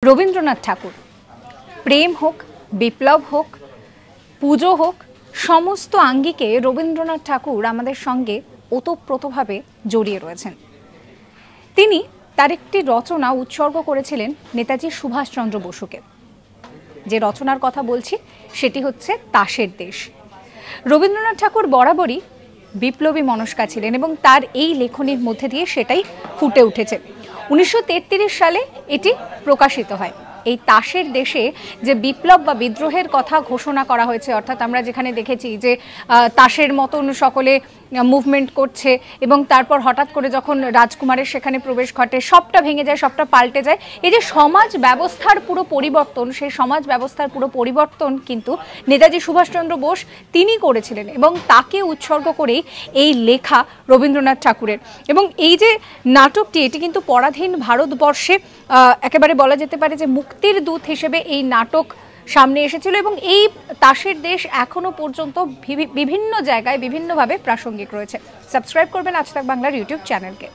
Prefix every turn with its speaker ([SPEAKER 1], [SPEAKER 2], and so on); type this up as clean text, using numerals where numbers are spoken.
[SPEAKER 1] রবীন্দ্রনাথ ঠাকুর, প্রেম হোক, বিপ্লব হোক, পুজো হোক, সমস্ত আঙ্গিকে রবীন্দ্রনাথ ঠাকুর আমাদের সঙ্গে ওতপ্রোতভাবে জড়িয়ে রয়েছেন। তিনি তার একটি রচনা উৎসর্গ করেছিলেন নেতাজি সুভাষচন্দ্র বসুকে। যে রচনার কথা বলছি সেটি হচ্ছে তাসের দেশ। রবীন্দ্রনাথ ঠাকুর বরাবরই বিপ্লবী মনস্কা ছিলেন এবং তার এই লেখনীর মধ্যে দিয়ে সেটাই ফুটে উঠেছে। 1933 সালে এটি প্রকাশিত হয়। এই তাসের দেশে যে বিপ্লব বা বিদ্রোহের কথা ঘোষণা করা হয়েছে, অর্থাৎ আমরা যেখানে দেখেছি যে তাসের মতন সকলে মুভমেন্ট করছে এবং তারপর হঠাৎ করে যখন রাজকুমারের সেখানে প্রবেশ ঘটে, সবটা ভেঙে যায়, সবটা পাল্টে যায়। এই যে সমাজ ব্যবস্থার পুরো পরিবর্তন, সেই সমাজ ব্যবস্থার পুরো পরিবর্তন কিন্তু নেতাজি সুভাষচন্দ্র বোস তিনি করেছিলেন এবং তাকে উৎসর্গ করেই এই লেখা রবীন্দ্রনাথ ঠাকুরের। এবং এই যে নাটকটি, এটি কিন্তু পরাধীন ভারতবর্ষে একেবারে বলা যেতে পারে যে মুক্তির দূত হিসেবে এই নাটক সামনে এসেছিল এবং এই তাসের দেশ এখনো পর্যন্ত বিভিন্ন জায়গায় বিভিন্নভাবে প্রাসঙ্গিক রয়েছে। সাবস্ক্রাইব করবেন আজ তাক বাংলার ইউটিউব চ্যানেলকে।